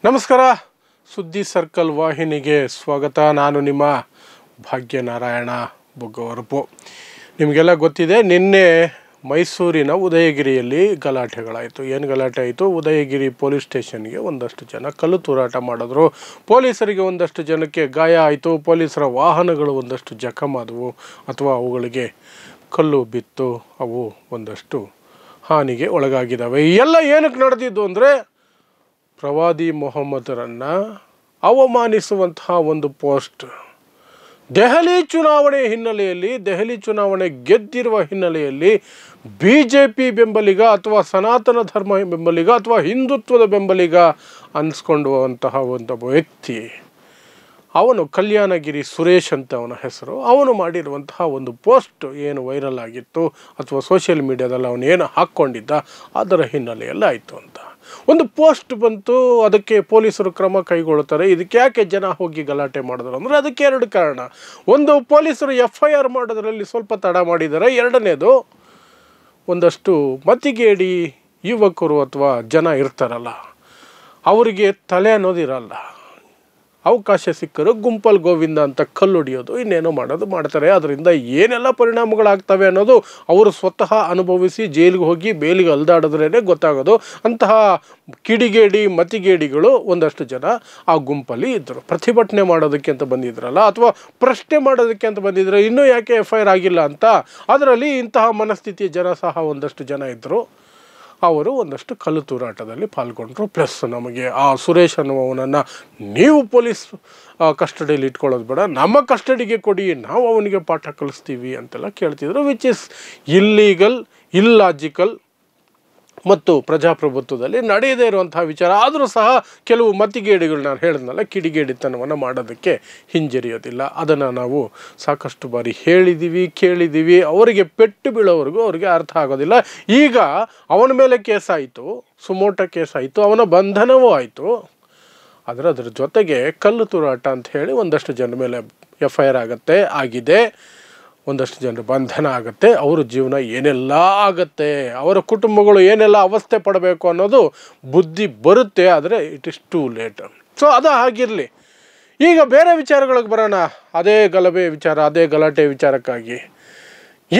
ನಮಸ್ಕಾರ. ಸುದ್ದಿ ಸರ್ಕಲ್ ವಾಹಿನಿಗೆ ಸ್ವಾಗತ. ನಾನು ನಿಮ್ಮ ಭಾಗ್ಯನಾರಾಯಣ ಬೊಗ್ಗವರಪು. ನಿಮಗೆಲ್ಲ ಗೊತ್ತಿದೆ, ನಿನ್ನೆ ಮೈಸೂರಿನ ಉದಯಗಿರಿಯಲ್ಲಿ ಗಲಾಟೆಗಳಾಯಿತು. ಏನು ಗಲಾಟೆ ಆಯಿತು? ಉದಯಗಿರಿ ಪೊಲೀಸ್ ಸ್ಟೇಷನ್ಗೆ ಒಂದಷ್ಟು ಜನ ಕಲ್ಲು ತೂರಾಟ ಮಾಡಿದ್ರು. ಪೊಲೀಸರಿಗೆ ಒಂದಷ್ಟು ಜನಕ್ಕೆ ಗಾಯ ಆಯಿತು. ಪೊಲೀಸರ ವಾಹನಗಳು ಒಂದಷ್ಟು ಜಖಮಾದವು ಅಥವಾ ಅವುಗಳಿಗೆ ಕಲ್ಲು ಬಿತ್ತು. ಅವು ಒಂದಷ್ಟು ಹಾನಿಗೆ ಒಳಗಾಗಿದ್ದಾವೆ. ಎಲ್ಲ ಏನಕ್ಕೆ ನಡೆದಿದ್ದು ಅಂದರೆ, ಪ್ರವಾದಿ ಮೊಹಮ್ಮದರನ್ನು ಅವಮಾನಿಸುವಂತಹ ಒಂದು ಪೋಸ್ಟ್. ದೆಹಲಿ ಚುನಾವಣೆ ಹಿನ್ನೆಲೆಯಲ್ಲಿ, ದೆಹಲಿ ಚುನಾವಣೆ ಗೆದ್ದಿರುವ ಹಿನ್ನೆಲೆಯಲ್ಲಿ BJP ಬೆಂಬಲಿಗ ಅಥವಾ ಸನಾತನ ಧರ್ಮ ಬೆಂಬಲಿಗ ಅಥವಾ ಹಿಂದುತ್ವದ ಬೆಂಬಲಿಗ ಅನ್ನಿಸ್ಕೊಂಡುವಂತಹ ಒಂದು ವ್ಯಕ್ತಿ, ಅವನು ಕಲ್ಯಾಣಗಿರಿ ಸುರೇಶ್ ಅಂತ ಅವನ ಹೆಸರು. ಅವನು ಮಾಡಿರುವಂತಹ ಒಂದು ಪೋಸ್ಟ್ ಏನು ವೈರಲ್ ಆಗಿತ್ತು ಅಥವಾ ಸೋಷಿಯಲ್ ಮೀಡಿಯಾದಲ್ಲಿ ಅವನು ಏನು ಹಾಕ್ಕೊಂಡಿದ್ದ, ಅದರ ಹಿನ್ನೆಲೆಯಲ್ಲಿ ಆಯಿತು ಅಂತ ಒಂದು ಪೋಸ್ಟ್ ಬಂತು. ಅದಕ್ಕೆ ಪೊಲೀಸರು ಕ್ರಮ ಕೈಗೊಳ್ಳುತ್ತಾರೆ. ಇದಕ್ಕೆ ಯಾಕೆ ಜನ ಹೋಗಿ ಗಲಾಟೆ ಮಾಡಿದ್ರು ಅಂದರೆ, ಅದಕ್ಕೆ ಎರಡು ಕಾರಣ. ಒಂದು, ಪೊಲೀಸರು FIR ಮಾಡೋದರಲ್ಲಿ ಸ್ವಲ್ಪ ತಡ ಮಾಡಿದ್ದಾರೆ. ಎರಡನೇದು, ಒಂದಷ್ಟು ಮತಿಗೇಡಿ ಯುವಕರು ಅಥವಾ ಜನ ಇರ್ತಾರಲ್ಲ, ಅವರಿಗೆ ತಲೆ ಅನ್ನೋದಿರಲ್ಲ. ಅವಕಾಶ ಸಿಕ್ಕರು ಗುಂಪಲ್ ಗೋವಿಂದ ಅಂತ ಕಲ್ಲೊಡಿಯೋದು, ಇನ್ನೇನೋ ಮಾಡೋದು ಮಾಡ್ತಾರೆ. ಅದರಿಂದ ಏನೆಲ್ಲ ಪರಿಣಾಮಗಳಾಗ್ತವೆ ಅನ್ನೋದು ಅವರು ಸ್ವತಃ ಅನುಭವಿಸಿ ಜೈಲಿಗೆ ಹೋಗಿ ಬೇಲಿಗೆ ಅಲ್ದಾಡಿದ್ರೇ ಗೊತ್ತಾಗೋದು. ಅಂತಹ ಕಿಡಿಗೇಡಿ ಮತಿಗೇಡಿಗಳು ಒಂದಷ್ಟು ಜನ ಆ ಗುಂಪಲ್ಲಿ ಇದ್ದರು. ಪ್ರತಿಭಟನೆ ಮಾಡೋದಕ್ಕೆ ಅಂತ ಬಂದಿದ್ರಲ್ಲ, ಅಥವಾ ಪ್ರಶ್ನೆ ಮಾಡೋದಕ್ಕೆ ಅಂತ ಬಂದಿದ್ರೆ, ಇನ್ನೂ ಯಾಕೆ FIR ಆಗಿಲ್ಲ ಅಂತ. ಅದರಲ್ಲಿ ಇಂತಹ ಮನಸ್ಥಿತಿಯ ಜನ ಸಹ ಒಂದಷ್ಟು ಜನ ಇದ್ದರು. ಅವರು ಒಂದಷ್ಟು ಕಲ್ಲು ತೂರಾಟದಲ್ಲಿ ಪಾಲ್ಗೊಂಡ್ರು. ಪ್ಲಸ್ ನಮಗೆ ಆ ಸುರೇಶ್ ಅನ್ನುವವನನ್ನು ನೀವು ಪೊಲೀಸ್ ಕಸ್ಟಡಿಯಲ್ಲಿ ಇಟ್ಕೊಳ್ಳೋದು ಬೇಡ, ನಮ್ಮ ಕಸ್ಟಡಿಗೆ ಕೊಡಿ, ನಾವು ಅವನಿಗೆ ಪಾಠ ಕಲಿಸ್ತೀವಿ ಅಂತೆಲ್ಲ ಕೇಳ್ತಿದ್ರು. ವಿಚ್ ಇಸ್ ಇಲ್ಲೀಗಲ್, ಇಲ್ಲಾಜಿಕಲ್ ಮತ್ತು ಪ್ರಜಾಪ್ರಭುತ್ವದಲ್ಲಿ ನಡೆಯದೇ ಇರುವಂತಹ ವಿಚಾರ. ಆದರೂ ಸಹ ಕೆಲವು ಮತಿಗೇಡಿಗಳು, ನಾನು ಹೇಳಿದ್ನಲ್ಲ, ಕಿಡಿಗೇಡಿತನವನ್ನು ಮಾಡೋದಕ್ಕೆ ಹಿಂಜರಿಯೋದಿಲ್ಲ. ಅದನ್ನು ನಾವು ಸಾಕಷ್ಟು ಬಾರಿ ಹೇಳಿದ್ದೀವಿ, ಕೇಳಿದ್ದೀವಿ. ಅವರಿಗೆ ಪೆಟ್ಟು ಬೀಳೋವರೆಗೂ ಅವರಿಗೆ ಅರ್ಥ ಆಗೋದಿಲ್ಲ. ಈಗ ಅವನ ಮೇಲೆ ಕೇಸಾಯಿತು, ಸುಮೋಟ ಕೇಸಾಯಿತು, ಅವನ ಬಂಧನವೂ ಆಯಿತು. ಅದರ ಜೊತೆಗೆ ಕಲ್ಲು ತೂರಾಟ ಅಂತ ಹೇಳಿ ಒಂದಷ್ಟು ಜನ ಮೇಲೆ FIR ಆಗಿದೆ. ಒಂದಷ್ಟು ಜನರು ಬಂಧನ ಆಗುತ್ತೆ. ಅವರ ಜೀವನ ಏನೆಲ್ಲ ಆಗುತ್ತೆ, ಅವರ ಕುಟುಂಬಗಳು ಏನೆಲ್ಲ ಅವಸ್ಥೆ ಪಡಬೇಕು ಅನ್ನೋದು ಬುದ್ಧಿ ಬರುತ್ತೆ. ಆದರೆ it is too late. So ಅದು ಹಾಗಿರಲಿ. ಈಗ ಬೇರೆ ವಿಚಾರಗಳಿಗೆ ಬರೋಣ. ಅದೇ ಗಲಭೆ ವಿಚಾರ, ಅದೇ ಗಲಾಟೆ ವಿಚಾರಕ್ಕಾಗಿ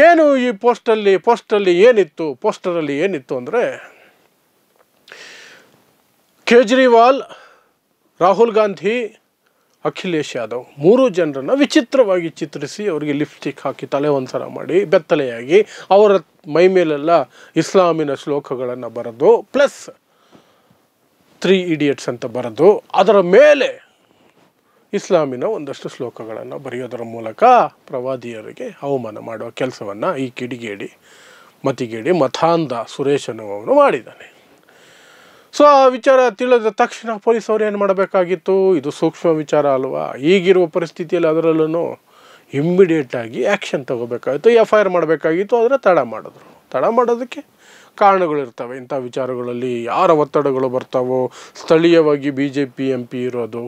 ಏನು ಈ ಪೋಸ್ಟರಲ್ಲಿ ಏನಿತ್ತು ಅಂದರೆ, ಕೇಜ್ರಿವಾಲ್, ರಾಹುಲ್ ಗಾಂಧಿ, ಅಖಿಲೇಶ್ ಯಾದವ್, 3 ಜನರನ್ನು ವಿಚಿತ್ರವಾಗಿ ಚಿತ್ರಿಸಿ ಅವರಿಗೆ ಲಿಪ್ಸ್ಟಿಕ್ ಹಾಕಿ ತಲೆ ಒಂದ್ಸಲ ಮಾಡಿ ಬೆತ್ತಲೆಯಾಗಿ ಅವರ ಮೈ ಮೇಲೆಲ್ಲ ಇಸ್ಲಾಮಿನ ಶ್ಲೋಕಗಳನ್ನು ಬರೆದು, ಪ್ಲಸ್ 3 idiots ಅಂತ ಬರೆದು ಅದರ ಮೇಲೆ ಇಸ್ಲಾಮಿನ ಒಂದಷ್ಟು ಶ್ಲೋಕಗಳನ್ನು ಬರೆಯೋದರ ಮೂಲಕ ಪ್ರವಾದಿಯರಿಗೆ ಅವಮಾನ ಮಾಡುವ ಕೆಲಸವನ್ನು ಈ ಕಿಡಿಗೇಡಿ ಮತಿಗೇಡಿ ಮತಾಂಧ ಸುರೇಶ್ ಅನ್ನುವವನು ಮಾಡಿದ್ದಾನೆ. ಸೊ ಆ ವಿಚಾರ ತಿಳಿದ ತಕ್ಷಣ ಪೊಲೀಸ್ ಅವರು ಏನು ಮಾಡಬೇಕಾಗಿತ್ತು? ಇದು ಸೂಕ್ಷ್ಮ ವಿಚಾರ ಅಲ್ವಾ? ಈಗಿರುವ ಪರಿಸ್ಥಿತಿಯಲ್ಲಿ ಅದರಲ್ಲೂ ಇಮ್ಮಿಡಿಯೇಟಾಗಿ ಆ್ಯಕ್ಷನ್ ತಗೋಬೇಕಾಗಿತ್ತು, FIR ಮಾಡಬೇಕಾಗಿತ್ತು. ಆದರೆ ತಡ ಮಾಡೋದಕ್ಕೆ ಕಾರಣಗಳಿರ್ತವೆ. ಇಂಥ ವಿಚಾರಗಳಲ್ಲಿ ಯಾರ ಒತ್ತಡಗಳು ಬರ್ತಾವೋ, ಸ್ಥಳೀಯವಾಗಿ BJP MP ಇರೋದು,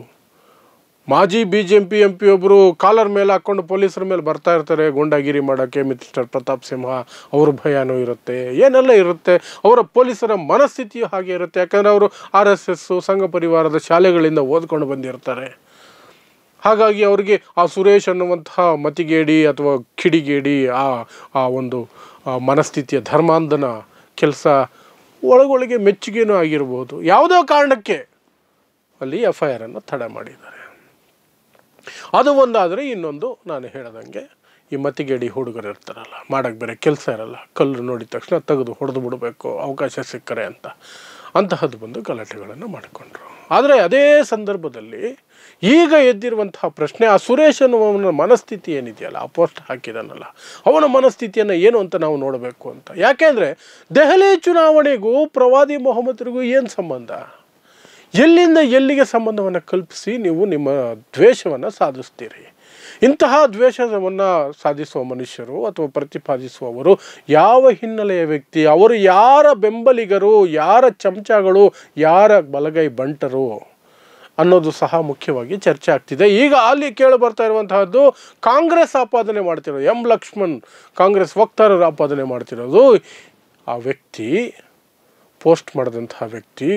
ಮಾಜಿ BJP MP ಒಬ್ಬರು ಕಾಲರ್ ಮೇಲೆ ಹಾಕ್ಕೊಂಡು ಪೊಲೀಸರ ಮೇಲೆ ಬರ್ತಾ ಇರ್ತಾರೆ ಗೂಂಡಾಗಿರಿ ಮಾಡೋಕ್ಕೆ. ಮಿಸ್ಟರ್ ಪ್ರತಾಪ್ ಸಿಂಹ, ಅವ್ರ ಭಯನೂ ಇರುತ್ತೆ, ಏನೆಲ್ಲ ಇರುತ್ತೆ. ಅವರ ಪೊಲೀಸರ ಮನಸ್ಥಿತಿಯು ಹಾಗೆ ಇರುತ್ತೆ. ಯಾಕಂದರೆ ಅವರು RSS ಸಂಘ ಪರಿವಾರದ ಶಾಲೆಗಳಿಂದ ಓದ್ಕೊಂಡು ಬಂದಿರ್ತಾರೆ. ಹಾಗಾಗಿ ಅವರಿಗೆ ಆ ಸುರೇಶ್ ಅನ್ನುವಂತಹ ಮತಿಗೇಡಿ ಅಥವಾ ಕಿಡಿಗೇಡಿ ಆ ಒಂದು ಮನಸ್ಥಿತಿಯ ಧರ್ಮಾಂಧನ ಕೆಲಸ ಒಳಗೊಳಗೆ ಮೆಚ್ಚುಗೆನೂ ಆಗಿರ್ಬೋದು. ಯಾವುದೋ ಕಾರಣಕ್ಕೆ ಅಲ್ಲಿ FIR ತಡ ಮಾಡಿದ್ದಾರೆ. ಅದು ಒಂದಾದರೆ, ಇನ್ನೊಂದು ನಾನು ಹೇಳ್ದಂಗೆ ಈ ಮತಿಗೇಡಿ ಹುಡುಗರು ಇರ್ತಾರಲ್ಲ, ಮಾಡೋಕ್ಕೆ ಬೇರೆ ಕೆಲಸ ಇರಲ್ಲ, ಕಲ್ಲು ನೋಡಿದ ತಕ್ಷಣ ತೆಗೆದು ಹೊಡೆದು ಬಿಡಬೇಕು ಅವಕಾಶ ಸಿಕ್ಕರೆ ಅಂತಹದ್ದು ಬಂದು ಗಲಾಟೆಗಳನ್ನು ಮಾಡಿಕೊಂಡ್ರು. ಆದರೆ ಅದೇ ಸಂದರ್ಭದಲ್ಲಿ ಈಗ ಎದ್ದಿರುವಂತಹ ಪ್ರಶ್ನೆ, ಆ ಸುರೇಶ್ ಅನ್ನುವನ ಮನಸ್ಥಿತಿ ಏನಿದೆಯಲ್ಲ, ಆ ಪೋಸ್ಟ್ ಹಾಕಿದಾನಲ್ಲ, ಅವನ ಮನಸ್ಥಿತಿಯನ್ನು ಏನು ಅಂತ ನಾವು ನೋಡಬೇಕು ಅಂತ. ಯಾಕೆಂದರೆ ದೆಹಲಿ ಚುನಾವಣೆಗೂ ಪ್ರವಾದಿ ಮೊಹಮ್ಮದರಿಗೂ ಏನು ಸಂಬಂಧ? ಎಲ್ಲಿಂದ ಎಲ್ಲಿಗೆ ಸಂಬಂಧವನ್ನು ಕಲ್ಪಿಸಿ ನೀವು ನಿಮ್ಮ ದ್ವೇಷವನ್ನು ಸಾಧಿಸ್ತೀರಿ? ಇಂತಹ ದ್ವೇಷವನ್ನು ಸಾಧಿಸುವ ಮನುಷ್ಯರು ಅಥವಾ ಪ್ರತಿಪಾದಿಸುವವರು ಯಾವ ಹಿನ್ನೆಲೆಯ ವ್ಯಕ್ತಿ, ಅವರು ಯಾರ ಬೆಂಬಲಿಗರು, ಯಾರ ಚಮಚಗಳು, ಯಾರ ಬಲಗೈ ಬಂಟರು ಅನ್ನೋದು ಸಹ ಮುಖ್ಯವಾಗಿ ಚರ್ಚೆ ಆಗ್ತಿದೆ. ಈಗ ಅಲ್ಲಿ ಕೇಳಿ ಬರ್ತಾ ಇರುವಂತಹದ್ದು, ಕಾಂಗ್ರೆಸ್ ಆಪಾದನೆ ಮಾಡ್ತಿರೋದು, M ಲಕ್ಷ್ಮಣ್ ಕಾಂಗ್ರೆಸ್ ವಕ್ತಾರರು ಆಪಾದನೆ ಮಾಡ್ತಿರೋದು, ಆ ವ್ಯಕ್ತಿ ಪೋಸ್ಟ್ ಮಾಡಿದಂತಹ ವ್ಯಕ್ತಿ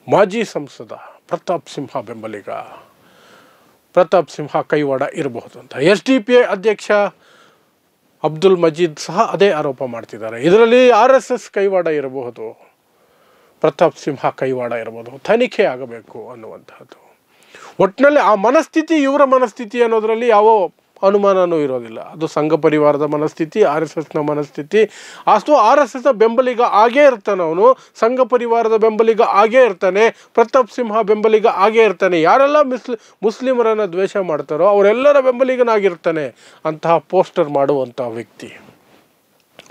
ಮಾಜಿ ಸಂಸದ ಪ್ರತಾಪ್ ಸಿಂಹ ಬೆಂಬಲಿಗ, ಪ್ರತಾಪ್ ಸಿಂಹ ಕೈವಾಡ ಇರಬಹುದು ಅಂತ. SDP ಅಧ್ಯಕ್ಷ ಅಬ್ದುಲ್ ಮಜೀದ್ ಸಹ ಅದೇ ಆರೋಪ ಮಾಡ್ತಿದ್ದಾರೆ. ಇದರಲ್ಲಿ RSS ಕೈವಾಡ ಇರಬಹುದು, ಪ್ರತಾಪ್ ಸಿಂಹ ಕೈವಾಡ ಇರಬಹುದು, ತನಿಖೆ ಆಗಬೇಕು ಅನ್ನುವಂಥದ್ದು. ಒಟ್ಟಿನಲ್ಲಿ ಆ ಮನಸ್ಥಿತಿ ಇವರ ಮನಸ್ಥಿತಿ ಅನ್ನೋದರಲ್ಲಿ ಯಾವ ಅನುಮಾನವೂ ಇರೋದಿಲ್ಲ. ಅದು ಸಂಘ ಪರಿವಾರದ ಮನಸ್ಥಿತಿ, RSSನ ಮನಸ್ಥಿತಿ. ಅಷ್ಟು RSSನ ಬೆಂಬಲಿಗ ಆಗೇ ಇರ್ತಾನೆ ಅವನು, ಸಂಘ ಪರಿವಾರದ ಬೆಂಬಲಿಗ ಆಗೇ ಇರ್ತಾನೆ, ಪ್ರತಾಪ್ ಸಿಂಹ ಬೆಂಬಲಿಗ ಆಗೇ ಇರ್ತಾನೆ. ಯಾರೆಲ್ಲ ಮುಸ್ಲಿಮರನ್ನು ದ್ವೇಷ ಮಾಡ್ತಾರೋ ಅವರೆಲ್ಲರ ಬೆಂಬಲಿಗನಾಗಿರ್ತಾನೆ ಅಂತಹ ಪೋಸ್ಟರ್ ಮಾಡುವಂಥ ವ್ಯಕ್ತಿ.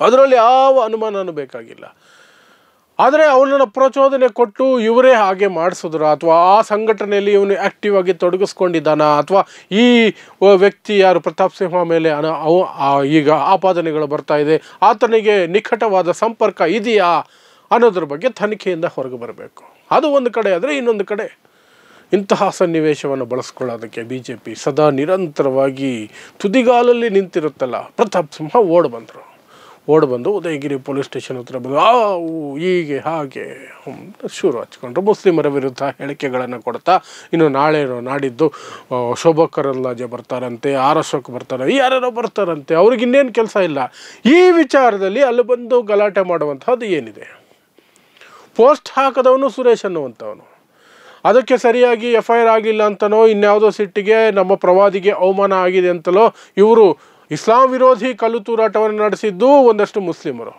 ಅದರಲ್ಲಿ ಯಾವ ಅನುಮಾನವೂ ಬೇಕಾಗಿಲ್ಲ. ಆದರೆ ಅವನನ್ನು ಪ್ರಚೋದನೆ ಕೊಟ್ಟು ಇವರೇ ಹಾಗೆ ಮಾಡಿಸಿದ್ರು, ಅಥವಾ ಆ ಸಂಘಟನೆಯಲ್ಲಿ ಇವನು ಆ್ಯಕ್ಟಿವ್ ಆಗಿ ತೊಡಗಿಸ್ಕೊಂಡಿದ್ದಾನ, ಅಥವಾ ಈ ವ್ಯಕ್ತಿ ಯಾರು ಪ್ರತಾಪ್ ಸಿಂಹ ಮೇಲೆ ಈಗ ಆಪಾದನೆಗಳು ಬರ್ತಾ ಇದೆ, ಆತನಿಗೆ ನಿಕಟವಾದ ಸಂಪರ್ಕ ಇದೆಯಾ ಅನ್ನೋದ್ರ ಬಗ್ಗೆ ತನಿಖೆಯಿಂದ ಹೊರಗೆ ಬರಬೇಕು. ಅದು ಒಂದು ಕಡೆ. ಆದರೆ ಇನ್ನೊಂದು ಕಡೆ ಇಂತಹ ಸನ್ನಿವೇಶವನ್ನು ಬಳಸ್ಕೊಳ್ಳೋದಕ್ಕೆ BJP ಸದಾ ನಿರಂತರವಾಗಿ ತುದಿಗಾಲಲ್ಲಿ ನಿಂತಿರುತ್ತಲ್ಲ. ಪ್ರತಾಪ್ ಸಿಂಹ ಓಡ್ ಬಂದು ಉದಯಗಿರಿ ಪೊಲೀಸ್ ಸ್ಟೇಷನ್ ಹತ್ರ ಬಂದು ಹೀಗೆ ಹಾಗೆ ಶುರು ಹಚ್ಕೊಂಡ್ರು. ಮುಸ್ಲಿಮರ ವಿರುದ್ಧ ಹೇಳಿಕೆಗಳನ್ನು ಕೊಡ್ತಾ, ಇನ್ನು ನಾಳೆನೋ ನಾಡಿದ್ದು ಶೋಭಾ ಕರಂದ್ಲಾಜೆ ಬರ್ತಾರಂತೆ, ಅಶೋಕ್ ಬರ್ತಾರೆ, ಯಾರ್ಯಾರೋ ಬರ್ತಾರಂತೆ, ಅವ್ರಿಗೆ ಇನ್ನೇನು ಕೆಲಸ ಇಲ್ಲ. ಈ ವಿಚಾರದಲ್ಲಿ ಅಲ್ಲಿ ಬಂದು ಗಲಾಟೆ ಮಾಡುವಂಥದ್ದು ಏನಿದೆ? ಪೋಸ್ಟ್ ಹಾಕದವನು ಸುರೇಶ್ ಅನ್ನುವಂಥವನು, ಅದಕ್ಕೆ ಸರಿಯಾಗಿ FIR ಆಗಲಿಲ್ಲ ಅಂತನೋ, ಇನ್ಯಾವುದೋ ಸಿಟ್ಟಿಗೆ ನಮ್ಮ ಪ್ರವಾದಿಗೆ ಅವಮಾನ ಆಗಿದೆ ಅಂತಲೋ ಇವರು ಇಸ್ಲಾಂ ವಿರೋಧಿ ಕಲ್ಲು ತೂರಾಟವನ್ನು ನಡೆಸಿದ್ದು ಒಂದಷ್ಟು ಮುಸ್ಲಿಮರು.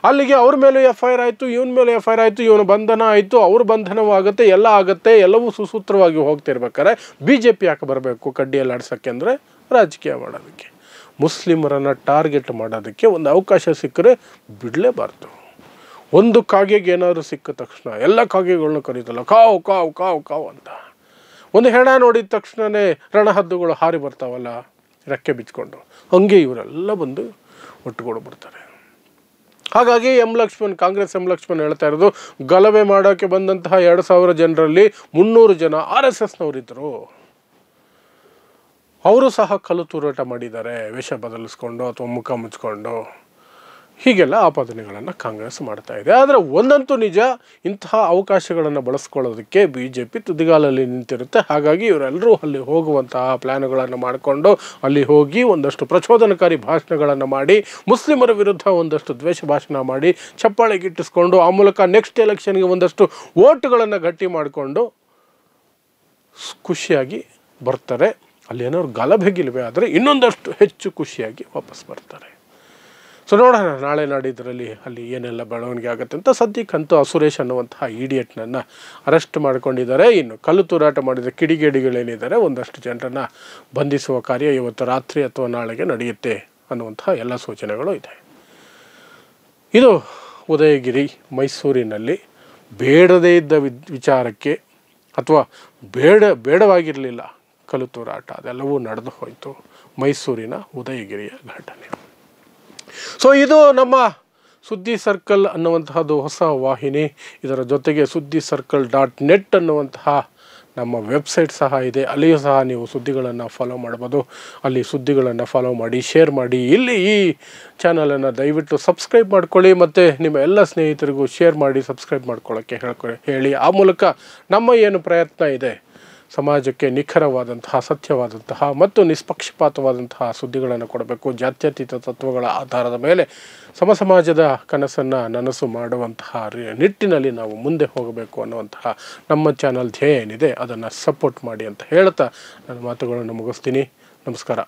ಅಲ್ಲಿಗೆ ಅವ್ರ ಮೇಲೂ FIR ಆಯಿತು, ಇವನ ಮೇಲೆ FIR ಆಯಿತು, ಇವನು ಬಂಧನ ಆಯಿತು, ಅವ್ರ ಬಂಧನವೂ ಆಗುತ್ತೆ, ಎಲ್ಲ ಆಗುತ್ತೆ, ಎಲ್ಲವೂ ಸುಸೂತ್ರವಾಗಿ ಹೋಗ್ತಿರ್ಬೇಕಾದ್ರೆ BJP ಯಾಕೆ ಬರಬೇಕು ಕಡ್ಡಿಯಲ್ಲಿ ಆಡ್ಸೋಕ್ಕೆ? ಅಂದರೆ ರಾಜಕೀಯ ಮಾಡೋದಕ್ಕೆ, ಮುಸ್ಲಿಮರನ್ನು ಟಾರ್ಗೆಟ್ ಮಾಡೋದಕ್ಕೆ ಒಂದು ಅವಕಾಶ ಸಿಕ್ಕರೆ ಬಿಡಲೇಬಾರ್ದು. ಒಂದು ಕಾಗೆಗೆ ಏನಾದರೂ ಸಿಕ್ಕ ತಕ್ಷಣ ಎಲ್ಲ ಕಾಗೆಗಳನ್ನ ಕರೀತಲ್ಲ, ಕಾವು ಕಾವು ಕಾವು ಕಾವು ಅಂತ. ಒಂದು ಹೆಣ ನೋಡಿದ ತಕ್ಷಣವೇ ರಣಹದ್ದುಗಳು ಹಾರಿ ಬರ್ತಾವಲ್ಲ ರೆಕ್ಕೆ ಬಿಚ್ಕೊಂಡು, ಹಂಗೆ ಇವರೆಲ್ಲ ಬಂದು ಒಟ್ಟುಗೂಡು ಬರ್ತಾರೆ. ಹಾಗಾಗಿ ಕಾಂಗ್ರೆಸ್ ಎಂ ಲಕ್ಷ್ಮಣ್ ಹೇಳ್ತಾ ಇರೋದು, ಗಲಭೆ ಮಾಡೋಕ್ಕೆ ಬಂದಂತಹ 2000 ಜನರಲ್ಲಿ 300 ಜನ RSSನವರಿದ್ದರು. ಅವರು ಸಹ ಕಲ್ಲು ತೂರಾಟ ಮಾಡಿದ್ದಾರೆ, ವೇಷ ಬದಲಿಸ್ಕೊಂಡು ಅಥವಾ ಮುಖ ಮುಚ್ಕೊಂಡು. ಹೀಗೆಲ್ಲ ಆಪಾದನೆಗಳನ್ನು ಕಾಂಗ್ರೆಸ್ ಮಾಡ್ತಾ ಇದೆ. ಆದರೆ ಒಂದಂತೂ ನಿಜ, ಇಂತಹ ಅವಕಾಶಗಳನ್ನು ಬಳಸ್ಕೊಳ್ಳೋದಕ್ಕೆ BJP ತುದಿಗಾಲಲ್ಲಿ ನಿಂತಿರುತ್ತೆ. ಹಾಗಾಗಿ ಇವರೆಲ್ಲರೂ ಅಲ್ಲಿ ಹೋಗುವಂತಹ ಪ್ಲ್ಯಾನ್ಗಳನ್ನು ಮಾಡಿಕೊಂಡು ಅಲ್ಲಿ ಹೋಗಿ ಒಂದಷ್ಟು ಪ್ರಚೋದನಕಾರಿ ಭಾಷಣಗಳನ್ನು ಮಾಡಿ, ಮುಸ್ಲಿಮರ ವಿರುದ್ಧ ಒಂದಷ್ಟು ದ್ವೇಷ ಭಾಷಣ ಮಾಡಿ, ಚಪ್ಪಾಳೆ ಗಿಟ್ಟಿಸ್ಕೊಂಡು, ಆ ಮೂಲಕ ನೆಕ್ಸ್ಟ್ ಎಲೆಕ್ಷನ್ಗೆ ಒಂದಷ್ಟು ವೋಟ್ಗಳನ್ನು ಗಟ್ಟಿ ಮಾಡಿಕೊಂಡು ಖುಷಿಯಾಗಿ ಬರ್ತಾರೆ. ಅಲ್ಲಿ ಏನಾದ್ರು ಗಲಭೆ ಆದರೆ ಇನ್ನೊಂದಷ್ಟು ಹೆಚ್ಚು ಖುಷಿಯಾಗಿ ವಾಪಸ್ ಬರ್ತಾರೆ. ಸೊ ನೋಡೋಣ ನಾಳೆ ನಾಡಿದ್ದರಲ್ಲಿ ಅಲ್ಲಿ ಏನೆಲ್ಲ ಬೆಳವಣಿಗೆ ಆಗುತ್ತೆ ಅಂತ. ಸದ್ಯಕ್ಕಂತೂ ಸುರೇಶ್ ಅನ್ನುವಂತಹ ಈಡಿಯಟ್ನನ್ನು ಅರೆಸ್ಟ್ ಮಾಡ್ಕೊಂಡಿದ್ದಾರೆ. ಇನ್ನು ಕಲ್ಲು ತೂರಾಟ ಮಾಡಿದ ಕಿಡಿಗೇಡಿಗಳೇನಿದ್ದಾರೆ ಒಂದಷ್ಟು ಜನರನ್ನು ಬಂಧಿಸುವ ಕಾರ್ಯ ಇವತ್ತು ರಾತ್ರಿ ಅಥವಾ ನಾಳೆಗೆ ನಡೆಯುತ್ತೆ ಅನ್ನುವಂತಹ ಎಲ್ಲ ಸೂಚನೆಗಳು ಇದೆ. ಇದು ಉದಯಗಿರಿ ಮೈಸೂರಿನಲ್ಲಿ ಬೇಡದೇ ಇದ್ದ ವಿಚಾರಕ್ಕೆ, ಅಥವಾ ಬೇಡವಾಗಿರಲಿಲ್ಲ ಕಲ್ಲು ತೂರಾಟ, ಅದೆಲ್ಲವೂ ನಡೆದು ಹೋಯಿತು. ಮೈಸೂರಿನ ಉದಯಗಿರಿಯ ಘಟನೆ. ಸೊ ಇದು ನಮ್ಮ ಸುದ್ದಿ ಸರ್ಕಲ್ ಅನ್ನುವಂತಹದ್ದು ಹೊಸ ವಾಹಿನಿ. ಇದರ ಜೊತೆಗೆ suddhisircle.net ಅನ್ನುವಂತಹ ನಮ್ಮ ವೆಬ್ಸೈಟ್ ಸಹ ಇದೆ. ಅಲ್ಲಿಯೂ ಸಹ ನೀವು ಸುದ್ದಿಗಳನ್ನು ಫಾಲೋ ಮಾಡ್ಬೋದು. ಅಲ್ಲಿ ಸುದ್ದಿಗಳನ್ನು ಫಾಲೋ ಮಾಡಿ, ಶೇರ್ ಮಾಡಿ. ಇಲ್ಲಿ ಈ ಚಾನಲನ್ನು ದಯವಿಟ್ಟು ಸಬ್ಸ್ಕ್ರೈಬ್ ಮಾಡ್ಕೊಳ್ಳಿ, ಮತ್ತು ನಿಮ್ಮ ಎಲ್ಲ ಸ್ನೇಹಿತರಿಗೂ ಶೇರ್ ಮಾಡಿ ಸಬ್ಸ್ಕ್ರೈಬ್ ಮಾಡ್ಕೊಳ್ಳೋಕ್ಕೆ ಹೇಳಿ. ಆ ಮೂಲಕ ನಮ್ಮ ಏನು ಪ್ರಯತ್ನ ಇದೆ, ಸಮಾಜಕ್ಕೆ ನಿಖರವಾದಂತಹ, ಸತ್ಯವಾದಂತಹ ಮತ್ತು ನಿಷ್ಪಕ್ಷಪಾತವಾದಂತಹ ಸುದ್ದಿಗಳನ್ನು ಕೊಡಬೇಕು. ಜಾತ್ಯತೀತ ತತ್ವಗಳ ಆಧಾರದ ಮೇಲೆ ಸಮಾಜದ ಕನಸನ್ನು ನನಸು ಮಾಡುವಂತಹ ನಿಟ್ಟಿನಲ್ಲಿ ನಾವು ಮುಂದೆ ಹೋಗಬೇಕು ಅನ್ನುವಂತಹ ನಮ್ಮ ಚಾನಲ್ ಧ್ಯೇಯ ಏನಿದೆ ಅದನ್ನು ಸಪೋರ್ಟ್ ಮಾಡಿ ಅಂತ ಹೇಳ್ತಾ ನನ್ನ ಮಾತುಗಳನ್ನು ಮುಗಿಸ್ತೀನಿ. ನಮಸ್ಕಾರ.